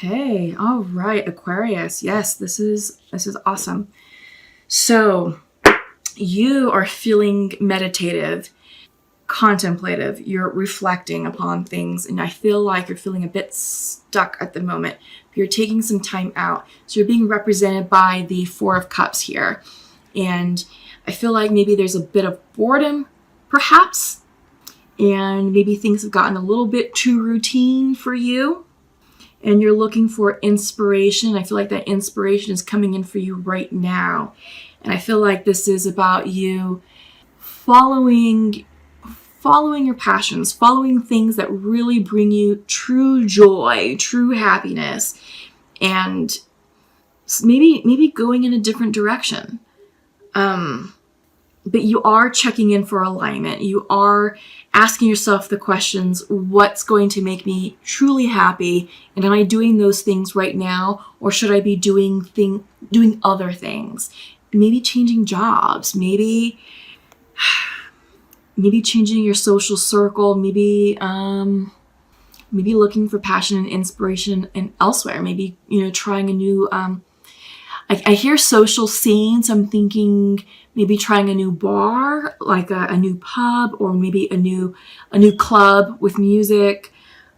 Okay. All right, Aquarius. Yes, this is awesome. So, you are feeling meditative, contemplative. You're reflecting upon things, and I feel like you're feeling a bit stuck at the moment. You're taking some time out. So, you're being represented by the Four of Cups here. And I feel like maybe there's a bit of boredom, perhaps, and maybe things have gotten a little bit too routine for you. And you're looking for inspiration. I feel like that inspiration is coming in for you right now. And I feel like this is about you following your passions, following things that really bring you true joy, true happiness, and maybe going in a different direction. But you are checking in for alignment. You are asking yourself the questions, what's going to make me truly happy? And am I doing those things right now? Or should I be doing other things? Maybe changing jobs, maybe changing your social circle, maybe looking for passion and inspiration and elsewhere. Maybe, trying a new, I hear social scene, so I'm thinking maybe trying a new bar, like a new pub, or maybe a new club with music.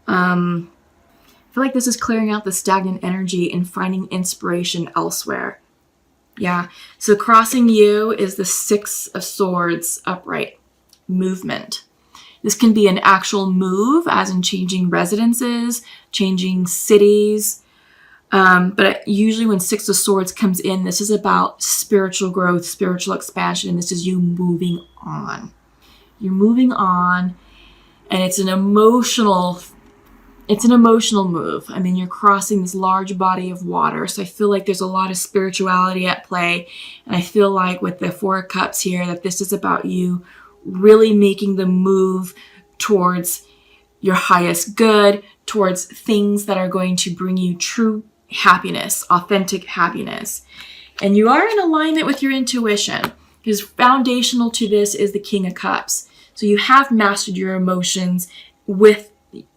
I feel like this is clearing out the stagnant energy and finding inspiration elsewhere. Yeah. So crossing you is the Six of Swords upright. Movement. This can be an actual move, as in changing residences, changing cities. But usually when Six of Swords comes in, this is about spiritual growth, spiritual expansion, and this is you moving on. You're moving on, and it's an emotional move. I mean, you're crossing this large body of water, so I feel like there's a lot of spirituality at play, and I feel like with the Four of Cups here, that this is about you really making the move towards your highest good, towards things that are going to bring you true happiness, authentic happiness. And you are in alignment with your intuition, because foundational to this is the King of Cups. So you have mastered your emotions with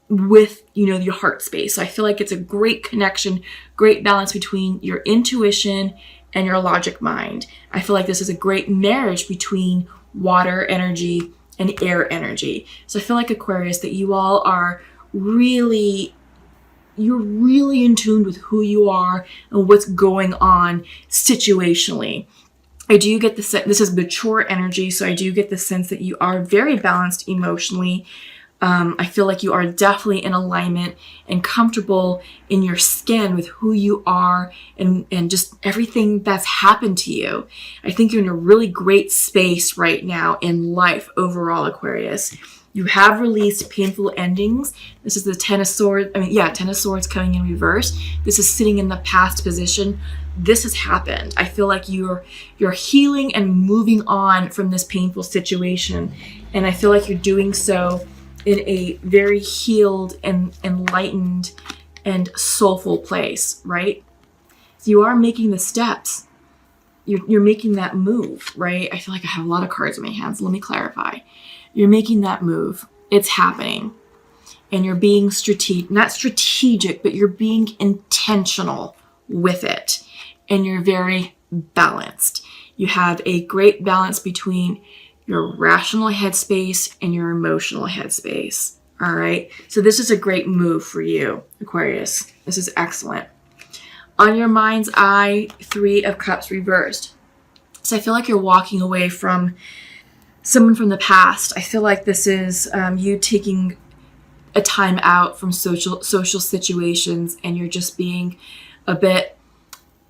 your heart space. So I feel like it's a great connection, great balance between your intuition and your logic mind. I feel like this is a great marriage between water energy and air energy. So I feel like, Aquarius, that you all are you're really in tune with who you are and what's going on situationally. I do get the sense, this is mature energy, so I do get the sense that you are very balanced emotionally. I feel like you are definitely in alignment and comfortable in your skin with who you are and just everything that's happened to you. I think you're in a really great space right now in life overall, Aquarius. You have released painful endings. This is the Ten of Swords. Ten of Swords coming in reverse. This is sitting in the past position. This has happened. I feel like you're healing and moving on from this painful situation. And I feel like you're doing so in a very healed and enlightened and soulful place, right? So you are making the steps. You're making that move, right? I feel like I have a lot of cards in my hands. Let me clarify. You're making that move. It's happening. And you're being not strategic, but you're being intentional with it. And you're very balanced. You have a great balance between your rational headspace and your emotional headspace. All right. So this is a great move for you, Aquarius. This is excellent. On your mind's eye, Three of Cups reversed. So I feel like you're walking away from someone from the past. I feel like this is you taking a time out from social situations, and you're just being a bit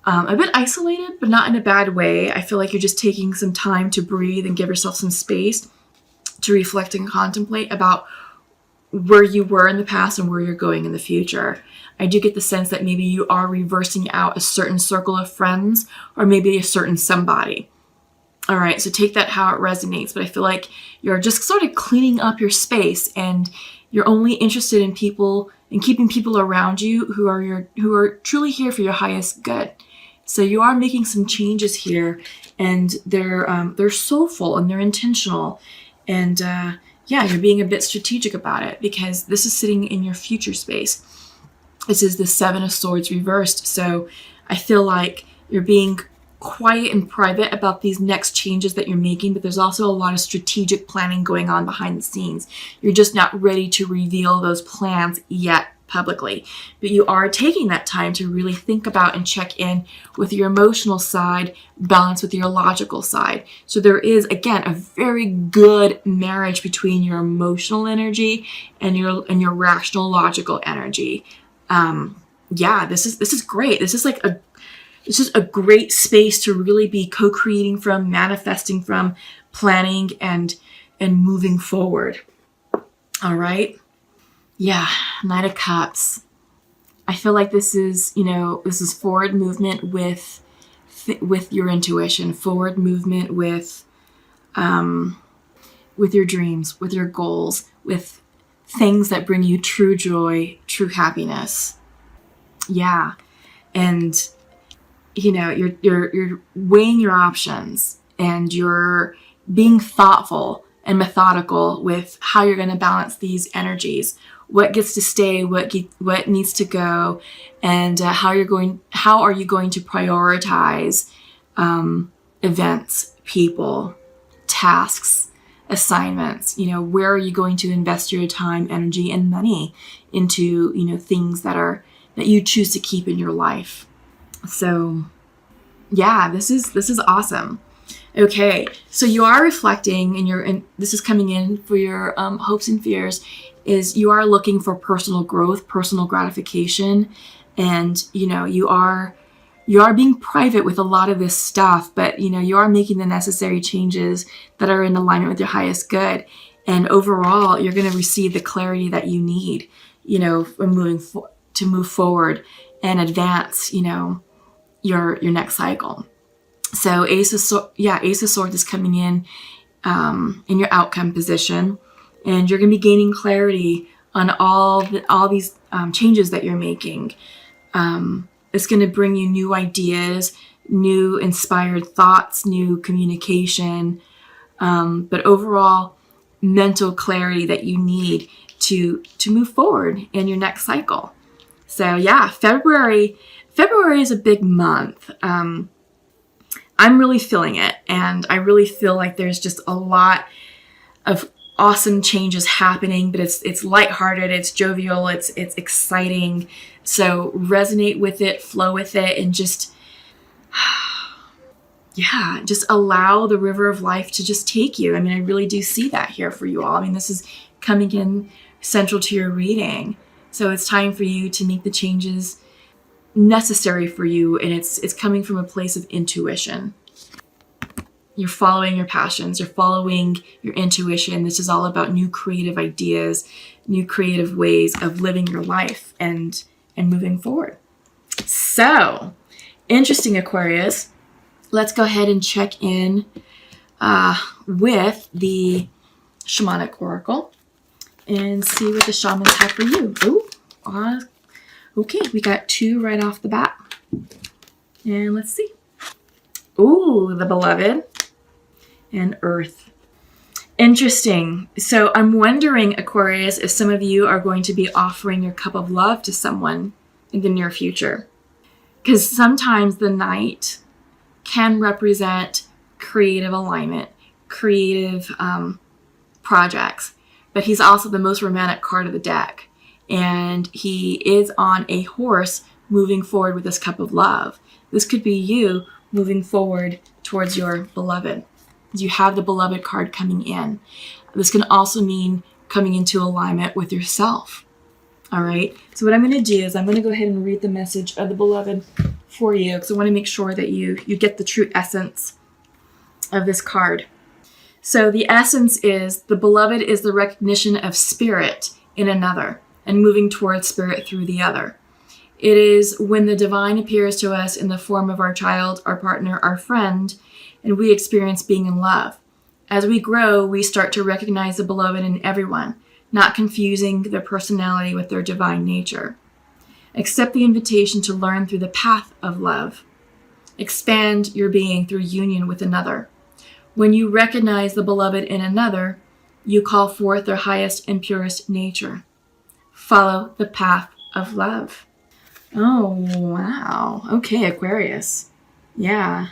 isolated, but not in a bad way. I feel like you're just taking some time to breathe and give yourself some space to reflect and contemplate about where you were in the past and where you're going in the future. I do get the sense that maybe you are reversing out a certain circle of friends, or maybe a certain somebody. All right, so take that how it resonates, but I feel like you're just sort of cleaning up your space, and you're only interested in people and keeping people around you who are truly here for your highest good. So you are making some changes here, and they're soulful and they're intentional, and you're being a bit strategic about it, because this is sitting in your future space. This is the Seven of Swords reversed. So I feel like you're being quiet and private about these next changes that you're making, but there's also a lot of strategic planning going on behind the scenes. You're just not ready to reveal those plans yet publicly, but you are taking that time to really think about and check in with your emotional side, balance with your logical side. So there is, again, a very good marriage between your emotional energy and your rational, logical energy. This is great. This is a great space to really be co-creating from, manifesting from, planning and moving forward. All right. Yeah, Knight of Cups. I feel like this is forward movement with your intuition, forward movement with your dreams, with your goals, with things that bring you true joy, true happiness. Yeah, and you're weighing your options, and you're being thoughtful and methodical with how you're going to balance these energies. What gets to stay, what needs to go, and how are you going to prioritize events, people, tasks, assignments? Where are you going to invest your time, energy, and money into things that you choose to keep in your life? So yeah, this is awesome. Okay, so you are reflecting, and this is coming in for your hopes and fears. Is you are looking for personal growth, personal gratification, and you are being private with a lot of this stuff, but you are making the necessary changes that are in alignment with your highest good, and overall you're going to receive the clarity that you need, to move forward and advance, your next cycle. So Ace of Swords is coming in your outcome position. And you're going to be gaining clarity on all these changes that you're making. It's going to bring you new ideas, new inspired thoughts, new communication, but overall mental clarity that you need to move forward in your next cycle. So yeah, February is a big month. I'm really feeling it, and I really feel like there's just a lot of awesome changes happening, but it's lighthearted, it's jovial, it's exciting. So resonate with it, flow with it, and just allow the river of life to just take you. I mean, I really do see that here for you all. I mean, this is coming in central to your reading. So it's time for you to make the changes necessary for you, and it's coming from a place of intuition. You're following your passions, you're following your intuition. This is all about new creative ideas, new creative ways of living your life and moving forward. So, interesting, Aquarius. Let's go ahead and check in with the Shamanic Oracle and see what the shamans have for you. Okay, we got 2 right off the bat. And let's see. Ooh, the Beloved and Earth. Interesting. So I'm wondering, Aquarius, if some of you are going to be offering your cup of love to someone in the near future. Because sometimes the Knight can represent creative alignment, creative projects, but he's also the most romantic card of the deck. And he is on a horse moving forward with this cup of love. This could be you moving forward towards your beloved. You have the Beloved card coming in. This can also mean coming into alignment with yourself. All right. So what I'm going to do is I'm going to go ahead and read the message of the Beloved for you, because I want to make sure that you get the true essence of this card. So the essence is the Beloved is the recognition of spirit in another and moving towards spirit through the other. It is when the divine appears to us in the form of our child, our partner, our friend, and we experience being in love. As we grow, we start to recognize the Beloved in everyone, not confusing their personality with their divine nature. Accept the invitation to learn through the path of love. Expand your being through union with another. When you recognize the Beloved in another, you call forth their highest and purest nature. Follow the path of love. Oh, wow. Okay, Aquarius. Yeah.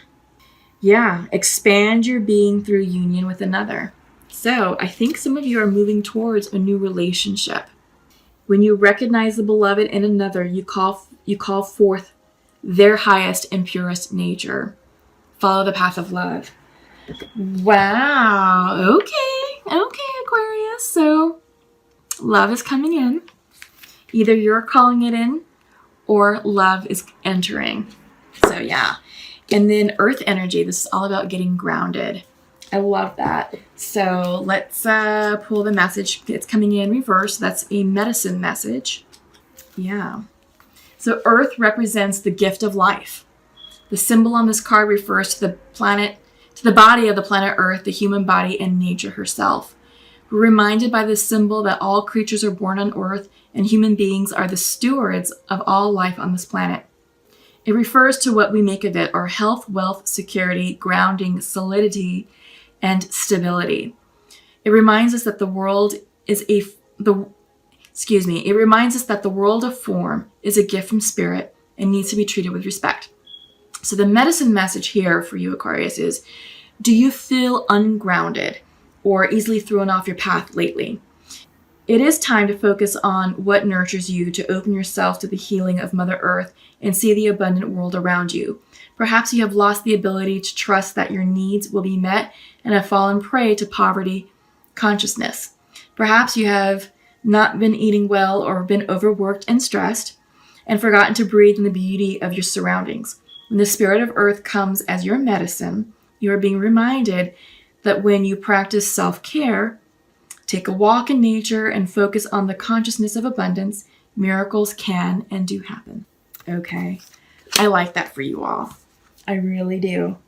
Yeah. Expand your being through union with another. So I think some of you are moving towards a new relationship. When you recognize the beloved in another, you call forth their highest and purest nature. Follow the path of love. Wow. Okay, Aquarius. So love is coming in. Either you're calling it in or love is entering. So yeah. And then earth energy. This is all about getting grounded. I love that. So let's pull the message. It's coming in reverse. That's a medicine message. Yeah. So earth represents the gift of life. The symbol on this card refers to the planet, to the body of the planet Earth, the human body, and nature herself. We're reminded by this symbol that all creatures are born on Earth and human beings are the stewards of all life on this planet. It refers to what we make of it, our health, wealth, security, grounding, solidity, and stability. It reminds us that the world it reminds us that the world of form is a gift from spirit and needs to be treated with respect. So the medicine message here for you, Aquarius, is, do you feel ungrounded or easily thrown off your path lately? It is time to focus on what nurtures you, to open yourself to the healing of Mother Earth and see the abundant world around you. Perhaps you have lost the ability to trust that your needs will be met and have fallen prey to poverty consciousness. Perhaps you have not been eating well or been overworked and stressed and forgotten to breathe in the beauty of your surroundings. When the spirit of earth comes as your medicine, you are being reminded that when you practice self-care, take a walk in nature, and focus on the consciousness of abundance, miracles can and do happen. Okay. I like that for you all. I really do.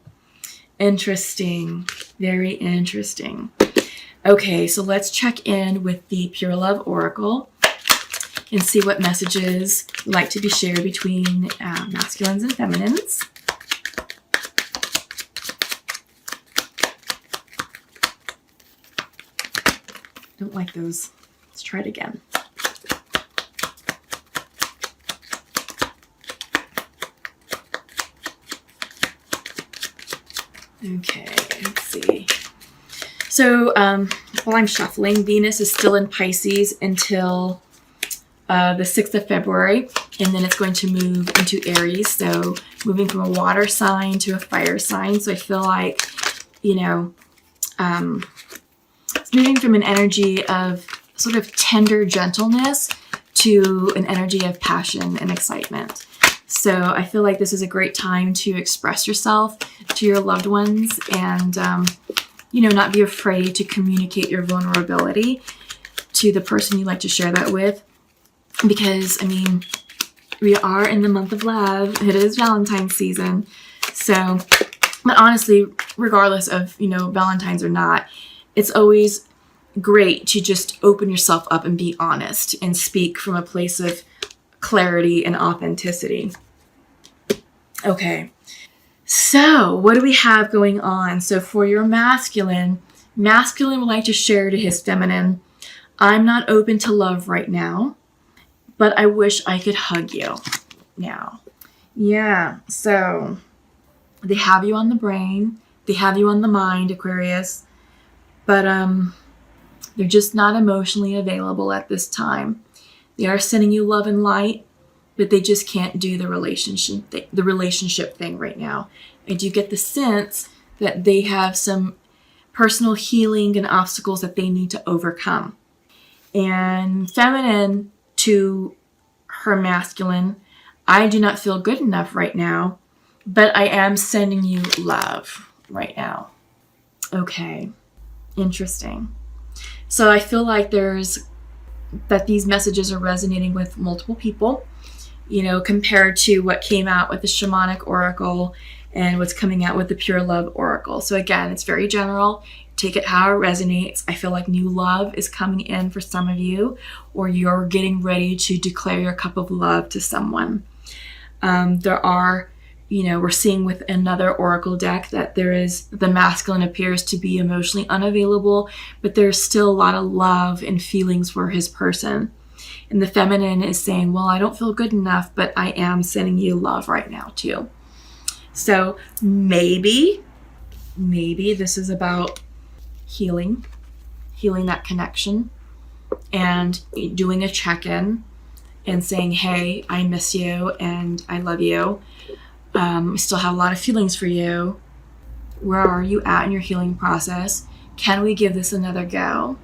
Interesting. Very interesting. Okay, so let's check in with the Pure Love Oracle and see what messages like to be shared between masculines and feminines. Don't like those. Let's try it again. Okay, let's see. So while I'm shuffling, Venus is still in Pisces until the 6th of February, and then it's going to move into Aries. So moving from a water sign to a fire sign. So I feel like, it's moving from an energy of sort of tender gentleness to an energy of passion and excitement. So I feel like this is a great time to express yourself to your loved ones and, not be afraid to communicate your vulnerability to the person you'd like to share that with. Because, we are in the month of love. It is Valentine's season. So, but honestly, regardless of, Valentine's or not, it's always great to just open yourself up and be honest and speak from a place of clarity and authenticity. Okay. So what do we have going on? So for your masculine would like to share to his feminine, I'm not open to love right now, but I wish I could hug you now. Yeah. So they have you on the brain. They have you on the mind, Aquarius. But they're just not emotionally available at this time. They are sending you love and light, but they just can't do the relationship thing right now. I do get the sense that they have some personal healing and obstacles that they need to overcome. And feminine to her masculine, I do not feel good enough right now, but I am sending you love right now. Okay. Interesting. So I feel like that these messages are resonating with multiple people, compared to what came out with the shamanic oracle and what's coming out with the pure love oracle. So again, it's very general. Take it how it resonates. I feel like new love is coming in for some of you, or you're getting ready to declare your cup of love to someone. There are, we're seeing with another oracle deck that the masculine appears to be emotionally unavailable, but there's still a lot of love and feelings for his person. And the feminine is saying, well, I don't feel good enough, but I am sending you love right now too. So maybe this is about healing that connection, and doing a check-in and saying, hey, I miss you and I love you. I still have a lot of feelings for you. Where are you at in your healing process? Can we give this another go?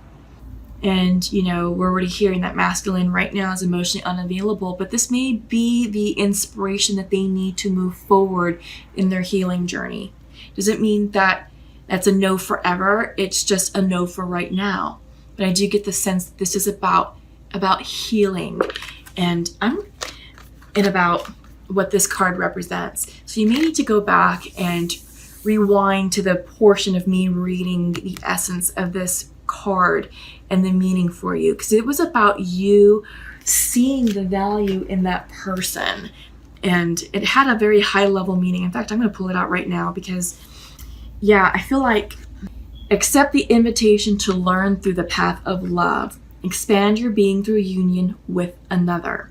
And, we're already hearing that masculine right now is emotionally unavailable, but this may be the inspiration that they need to move forward in their healing journey. Doesn't mean that that's a no forever. It's just a no for right now. But I do get the sense that this is about healing and about what this card represents. So you may need to go back and rewind to the portion of me reading the essence of this card and the meaning for you, because it was about you seeing the value in that person, and it had a very high level meaning. In fact, I'm going to pull it out right now because I feel like accept the invitation to learn through the path of love. Expand your being through union with another.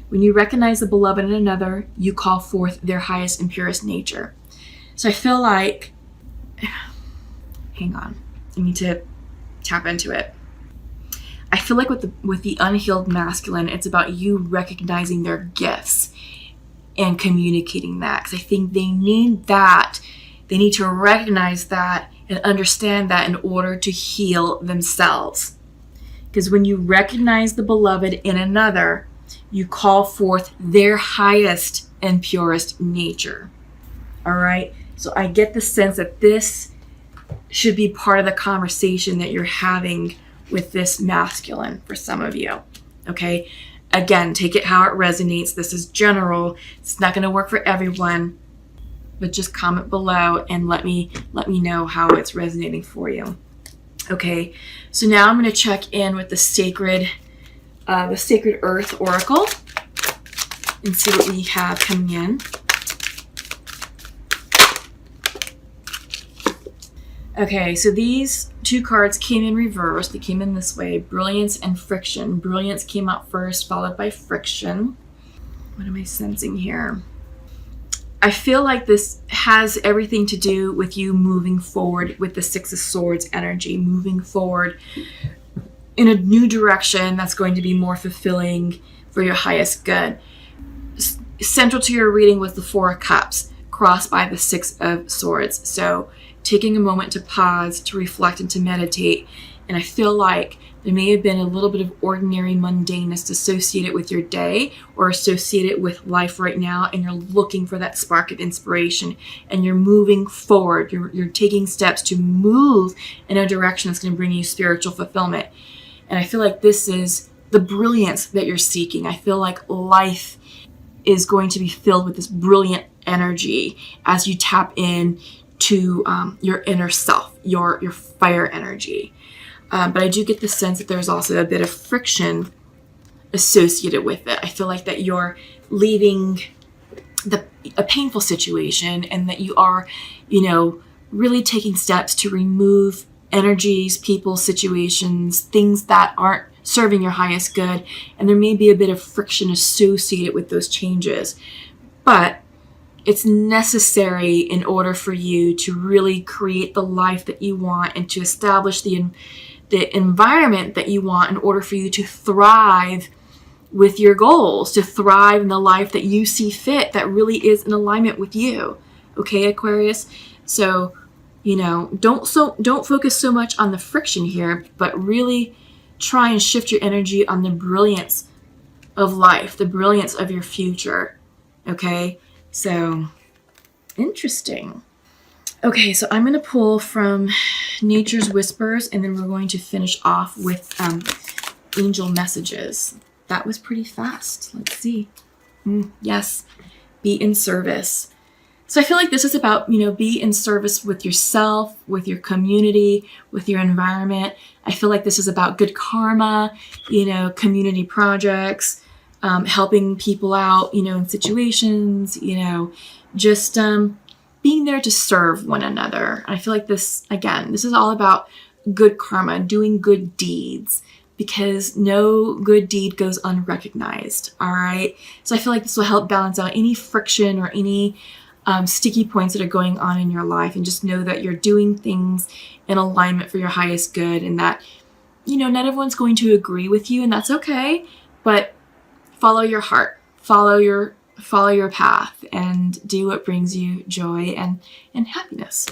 When you recognize the beloved in another, you call forth their highest and purest nature. So I feel like, hang on, I need to tap into it. I feel like with the unhealed masculine, it's about you recognizing their gifts and communicating that. Because I think they need that. They need to recognize that and understand that in order to heal themselves. Because when you recognize the beloved in another, you call forth their highest and purest nature. All right? So I get the sense that this should be part of the conversation that you're having with this masculine for some of you. Okay? Again, take it how it resonates. This is general. It's not going to work for everyone. But just comment below and let me know how it's resonating for you. Okay, so now I'm going to check in with the Sacred Earth Oracle and see what we have coming in. Okay, so these two cards came in reverse. They came in this way: Brilliance and Friction. Brilliance came out first, followed by Friction. What am I sensing here? I feel like this has everything to do with you moving forward with the Six of Swords energy, moving forward in a new direction that's going to be more fulfilling for your highest good. Central to your reading was the Four of Cups, crossed by the Six of Swords. So taking a moment to pause, to reflect, and to meditate. And I feel like there may have been a little bit of ordinary mundaneness associated with your day or associated with life right now, and you're looking for that spark of inspiration, and you're moving forward. You're taking steps to move in a direction that's going to bring you spiritual fulfillment. And I feel like this is the brilliance that you're seeking. I feel like life is going to be filled with this brilliant energy as you tap in to your inner self, your fire energy. But I do get the sense that there's also a bit of friction associated with it. I feel like that you're leaving a painful situation, and that you are, really taking steps to remove energies, people, situations, things that aren't serving your highest good. And there may be a bit of friction associated with those changes. But it's necessary in order for you to really create the life that you want and to establish the environment that you want in order for you to thrive with your goals, to thrive in the life that you see fit, that really is in alignment with you. Okay, Aquarius? So, don't focus so much on the friction here, but really try and shift your energy on the brilliance of life, the brilliance of your future. Okay? So, interesting. Okay, so I'm going to pull from Nature's Whispers, and then we're going to finish off with angel messages. That was pretty fast. Let's see. Yes, be in service. So I feel like this is about, be in service with yourself, with your community, with your environment. I feel like this is about good karma, community projects, helping people out, in situations, just being there to serve one another. I feel like this is all about good karma, doing good deeds, because no good deed goes unrecognized. All right. So I feel like this will help balance out any friction or any sticky points that are going on in your life, and just know that you're doing things in alignment for your highest good, and that, you know, not everyone's going to agree with you, and that's okay, but follow your heart, follow your path, and do what brings you joy and happiness.